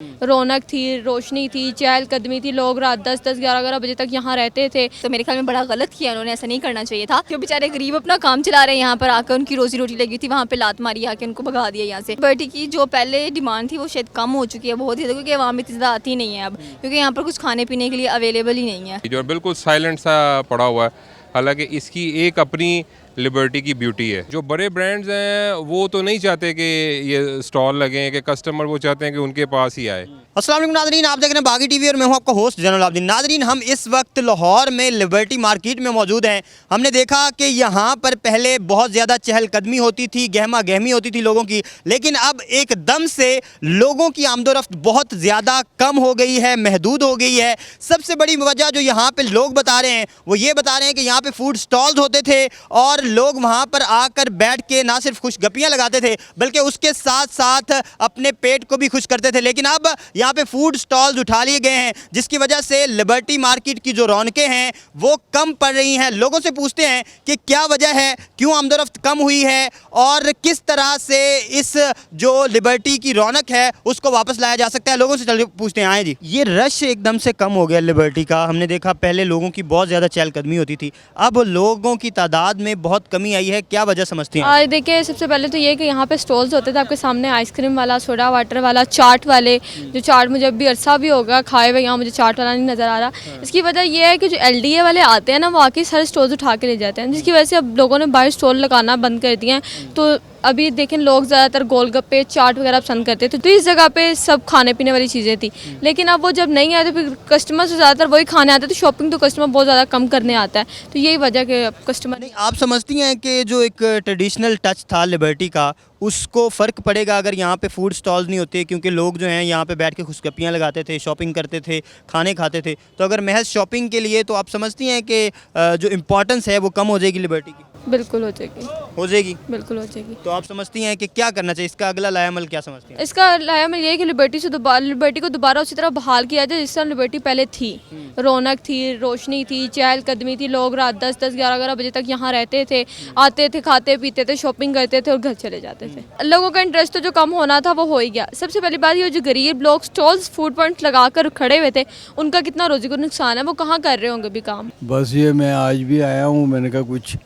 रौनक थी, रोशनी थी, चहलकदमी थी, लोग रात 10-10, 11-11 बजे तक यहाँ रहते थे। तो मेरे ख्याल में बड़ा गलत किया उन्होंने, ऐसा नहीं करना चाहिए था। जो बेचारे गरीब अपना काम चला रहे हैं, यहाँ पर आकर उनकी रोजी रोटी लगी थी, वहाँ पे लात मारी आके उनको भगा दिया यहाँ से। लिबर्टी की जो पहले डिमांड थी वो शायद कम हो चुकी है बहुत ही ज़्यादा, क्योंकि आवाम इतनी ज़्यादा आती नहीं है अब, क्योंकि यहाँ पर कुछ खाने पीने के लिए अवेलेबल ही नहीं है। जो बिल्कुल साइलेंट सा पड़ा हुआ है, हालांकि इसकी एक अपनी लिबर्टी की ब्यूटी है। जो बड़े ब्रांड्स हैं वो तो नहीं चाहते कि ये स्टॉल लगें, कि कस्टमर वो चाहते हैं कि उनके पास ही आए। अस्सलाम वालेकुम नादरीन, आप देख रहे हैं बागी टीवी और मैं हूं आपका होस्ट जनरल आब्दीन। नादरीन, हम इस वक्त लाहौर में लिबर्टी मार्केट में मौजूद हैं। हमने देखा कि यहाँ पर पहले बहुत ज़्यादा चहलकदमी होती थी, गहमा गहमी होती थी लोगों की, लेकिन अब एकदम से लोगों की आमदोरफ्त बहुत ज़्यादा कम हो गई है, महदूद हो गई है। सबसे बड़ी वजह जो यहाँ पर लोग बता रहे हैं वो ये बता रहे हैं कि यहाँ पर फूड स्टॉल्स होते थे और लोग वहाँ पर आकर बैठ के ना सिर्फ खुशगपियाँ लगाते थे बल्कि उसके साथ साथ अपने पेट को भी खुश करते थे। लेकिन अब यहाँ पे फूड स्टॉल्स उठा लिए गए हैं, जिसकी वजह से लिबर्टी मार्केट की जो रौनकें हैं वो कम पड़ रही हैं। लोगों से पूछते हैं कि क्या वजह है, क्यों आमदोरफ्त कम हुई है और किस तरह से इस जो लिबर्टी की रौनक है उसको वापस लाया जा सकता है। लोगों से चल पूछते हैं। आए जी, ये रश एकदम से कम हो गया लिबर्टी का। हमने देखा पहले लोगों की बहुत ज़्यादा चहलकदमी होती थी, अब लोगों की तादाद में बहुत कमी आई है। क्या वजह समझती हैं? आज देखिए, सबसे पहले तो ये कि यहाँ पे स्टॉल्स होते थे आपके सामने, आइसक्रीम वाला, सोडा वाटर वाला, चाट वाले। जो चाट मुझे अभी अरसा भी होगा खाए हुए, यहाँ मुझे चाट वाला नहीं नज़र आ रहा। इसकी वजह यह है कि जो LDA वाले आते हैं ना, वो आके सारे स्टॉल्स उठा के ले जाते हैं, जिसकी वजह से अब लोगों ने बाहर स्टॉल लगाना बंद कर दिए हैं। तो अभी देखें, लोग ज़्यादातर गोलगप्पे, चाट वगैरह पसंद करते थे, तो इस जगह पे सब खाने पीने वाली चीज़ें थी। लेकिन अब वो जब नहीं आते, फिर कस्टमर से ज़्यादातर वही खाने आते, तो शॉपिंग तो कस्टमर बहुत ज़्यादा कम करने आता है। तो यही वजह कि अब कस्टमर नहीं, आप समझती हैं कि जो एक ट्रेडिशनल टच था लिबर्टी का, उसको फ़र्क पड़ेगा अगर यहाँ पे फूड स्टॉल्स नहीं होते? क्योंकि लोग जो हैं यहाँ पे बैठ के खुशगपियाँ लगाते थे, शॉपिंग करते थे, खाने खाते थे। तो अगर महज शॉपिंग के लिए, तो आप समझती हैं कि जो इम्पोर्टेंस है वो कम हो जाएगी लिबर्टी की? बिल्कुल हो जाएगी, हो जाएगी, बिल्कुल हो जाएगी। तो आप समझती हैं कि क्या करना चाहिए? इसका अगला लायामल क्या समझती हैं? इसका लायामल ये है कि लिबर्टी को दोबारा उसी तरह बहाल किया जाए जिस तरह लिबर्टी पहले थी। रौनक थी, रोशनी थी, चहलकदमी थी, लोग रात 10-10, 11-11 बजे तक यहाँ रहते थे, आते थे, खाते पीते थे, शॉपिंग करते थे और घर चले जाते थे। लोगों का इंटरेस्ट तो जो कम होना था वो हो ही गया। सबसे पहली बात, ये जो गरीब लोग स्टॉल्स, फूड पॉइंट्स लगा कर खड़े हुए थे, उनका कितना रोजी को नुकसान है, वो कहाँ कर रहे होंगे भी काम। बस ये मैं आज भी आया हूँ, मैंने कहा कुछ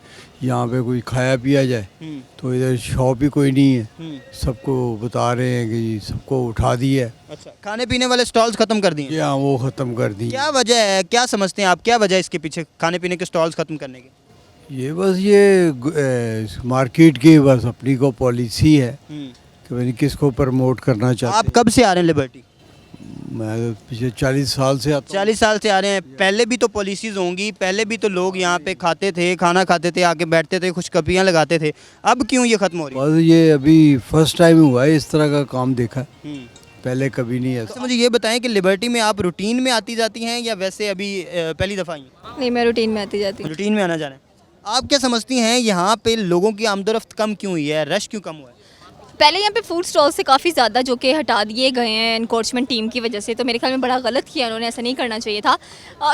यहाँ पे कुछ खाया पिया जाए, तो इधर शॉप ही कोई नहीं है। सबको बता रहे हैं कि सबको उठा दिया है। अच्छा, खाने पीने वाले स्टॉल्स ख़त्म कर दिए? हाँ, वो ख़त्म कर दी। क्या वजह है, क्या समझते हैं आप, क्या वजह है इसके पीछे खाने पीने के स्टॉल्स ख़त्म करने की? ये बस ये मार्केट की बस अपनी को पॉलिसी है कि मैंने किसको प्रमोट करना चाहते आप कब से आ रहे हैं लिबर्टी? मैं पिछले 40 साल से आता हूँ। 40 साल से आ रहे हैं। पहले भी तो पॉलिसीज़ होंगी, पहले भी तो लोग यहाँ पे खाते थे, खाना खाते थे, आके बैठते थे, खुशगपियाँ लगाते थे। अब क्यों ये ख़त्म हो रही है? बस ये अभी फर्स्ट टाइम हुआ है इस तरह का काम देखा, पहले कभी नहीं अच्छा, ऐसा। मुझे ये बताएं कि लिबर्टी में आप रूटीन में आती जाती हैं या वैसे अभी पहली दफ़ा आई हैं? नहीं, मैं रूटीन में आती जाती हूँ। रूटीन में आना जाना है। आप क्या समझती हैं यहाँ पे लोगों की आमदोरफ्त कम क्यों हुई है, रश क्यों कम हुआ है? पहले यहाँ पे फूड स्टॉल से काफ़ी ज़्यादा जो कि हटा दिए गए हैं इनक्रोचमेंट टीम की वजह से। तो मेरे ख्याल में बड़ा गलत किया उन्होंने, ऐसा नहीं करना चाहिए था।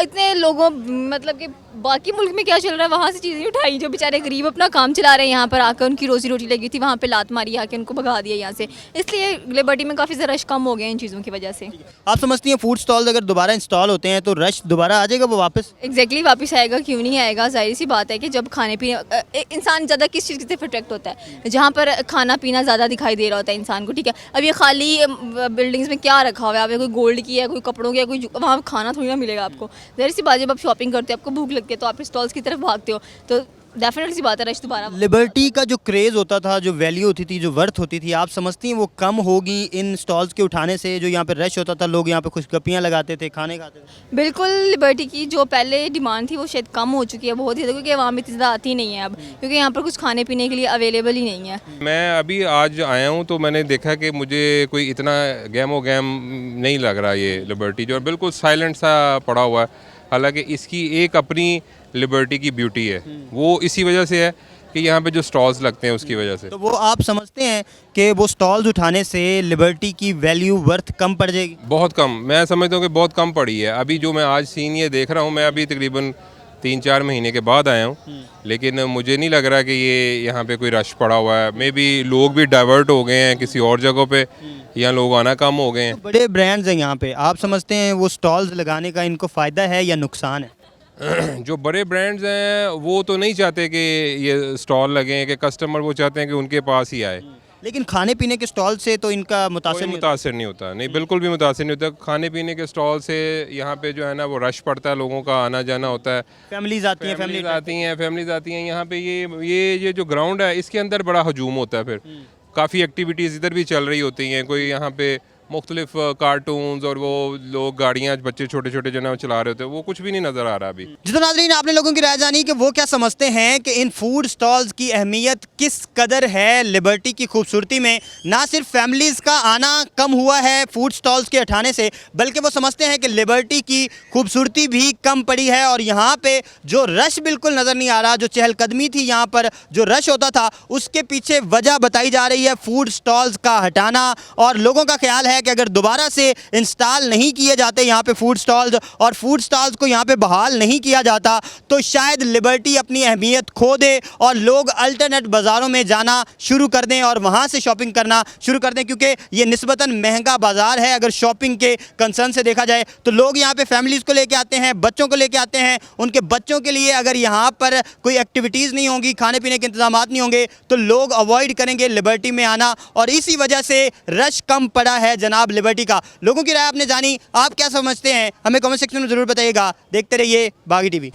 इतने लोगों, मतलब कि बाकी मुल्क में क्या चल रहा है वहाँ से चीज़ें उठाई। जो बेचारे गरीब अपना काम चला रहे हैं, यहाँ पर आकर उनकी रोजी रोटी लगी थी, वहाँ पे लात मारी आके उनको भगा दिया यहाँ से। इसलिए लिबर्टी में काफ़ी ज़्यादा रश कम हो गया इन चीज़ों की वजह से। आप समझती हैं फूड स्टॉल्स अगर दोबारा इंस्टॉल होते हैं तो रश दोबारा आ जाएगा, वो वापस? एग्जैक्टली वापस आएगा, क्यों नहीं आएगा। जाहिर सी बात है कि जब खाने पीने इंसान ज़्यादा किस चीज़ से अट्रैक्ट होता है, जहाँ पर खाना पीना ज़्यादा दिखाई दे रहा होता है इंसान को। ठीक है, अब ये खाली बिल्डिंग्स में क्या रखा हुआ है, आप कोई गोल्ड की है, कोई कपड़ों की है, कोई वहाँ खाना थोड़ी ना मिलेगा आपको। जाहिर सी बात, जब आप शॉपिंग करते हो, आपको भूख लगती है, तो आप स्टॉल्स की तरफ भागते हो, तो डेफिनेटली सी बात है रश दोबारा। लिबर्टी का जो क्रेज़ होता था, जो वैल्यू होती थी, जो वर्थ होती थी, आप समझती हैं वो कम होगी इन स्टॉल्स के उठाने से? जो यहाँ पे रश होता था, लोग यहाँ पे खुशगपियाँ लगाते थे, खाने खाते थे। बिल्कुल, लिबर्टी की जो पहले डिमांड थी वो शायद कम हो चुकी है बहुत ही ज़्यादा, क्योंकि आवाम इतनी ज़्यादा आती नहीं है अब, क्योंकि यहाँ पर कुछ खाने पीने के लिए अवेलेबल ही नहीं है। मैं अभी आज आया हूँ तो मैंने देखा कि मुझे कोई इतना गैमो गैम नहीं लग रहा ये लिबर्टी, जो बिल्कुल साइलेंट सा पड़ा हुआ है। हालांकि इसकी एक अपनी लिबर्टी की ब्यूटी है, वो इसी वजह से है कि यहाँ पे जो स्टॉल्स लगते हैं उसकी वजह से। तो वो आप समझते हैं कि वो स्टॉल्स उठाने से लिबर्टी की वैल्यू वर्थ कम पड़ जाएगी? बहुत कम, मैं समझता हूँ कि बहुत कम पड़ी है। अभी जो मैं आज सीन ये देख रहा हूँ, मैं अभी तकरीबन 3-4 महीने के बाद आया हूँ, लेकिन मुझे नहीं लग रहा कि ये यहाँ पे कोई रश पड़ा हुआ है। मे बी लोग भी डाइवर्ट हो गए हैं किसी और जगहों पे, या लोग आना कम हो गए हैं। बड़े ब्रांड्स हैं यहाँ पे, आप समझते हैं वो स्टॉल्स लगाने का इनको फ़ायदा है या नुकसान है? जो बड़े ब्रांड्स हैं वो तो नहीं चाहते कि ये स्टॉल लगें, कि कस्टमर वो चाहते हैं कि उनके पास ही आए। लेकिन खाने पीने के स्टॉल से तो इनका मुतासर कोई नहीं होता। मुतासर नहीं होता, नहीं बिल्कुल भी मुतासर नहीं होता। खाने पीने के स्टॉल से यहाँ पे जो है ना वो रश पड़ता है, लोगों का आना जाना होता है, फैमिलीज आती हैं, फैमिलीज आती हैं यहाँ पे। ये जो ग्राउंड है इसके अंदर बड़ा हजूम होता है, फिर काफ़ी एक्टिविटीज़ इधर भी चल रही होती हैं। कोई यहाँ पे मुख्तलिफ कार्टून्स और वो लोग गाड़ियाँ बच्चे छोटे छोटे जो ना चला रहे होते हैं, वो कुछ भी नहीं नज़र आ रहा अभी। जी तो नाज़रीन, आपने लोगों की राय जानी कि वो क्या समझते हैं कि इन फूड स्टॉल्स की अहमियत किस कदर है लिबर्टी की खूबसूरती में। ना सिर्फ फैमिलीज़ का आना कम हुआ है फूड स्टॉल्स के हटाने से, बल्कि वो समझते हैं कि लिबर्टी की खूबसूरती भी कम पड़ी है। और यहाँ पे जो रश बिल्कुल नज़र नहीं आ रहा, जो चहलकदमी थी यहाँ पर, जो रश होता था, उसके पीछे वजह बताई जा रही है फूड स्टॉल्स का हटाना। और लोगों का ख्याल है कि अगर दोबारा से इंस्टॉल नहीं किए जाते यहाँ पे फूड स्टॉल्स, और फूड स्टॉल्स को यहाँ पे बहाल नहीं किया जाता, तो शायद लिबर्टी अपनी अहमियत खो दे और लोग अल्टरनेट बाज़ारों में जाना शुरू कर दें और वहाँ से शॉपिंग करना शुरू कर दें। क्योंकि ये निस्बतन महंगा बाज़ार है अगर शॉपिंग के कंसर्न से देखा जाए, तो लोग यहाँ पे फैमिलीज़ को लेके आते हैं, बच्चों को लेके आते हैं। उनके बच्चों के लिए अगर यहाँ पर कोई एक्टिविटीज़ नहीं होंगी, खाने पीने के इंतजाम नहीं होंगे, तो लोग अवॉइड करेंगे लिबर्टी में आना, और इसी वजह से रश कम पड़ा है जनाब लिबर्टी का। लोगों की राय आपने जानी, आप क्या समझते हैं हमें कमेंट सेक्शन में ज़रूर बताइएगा। देखते रहिए बागी टीवी।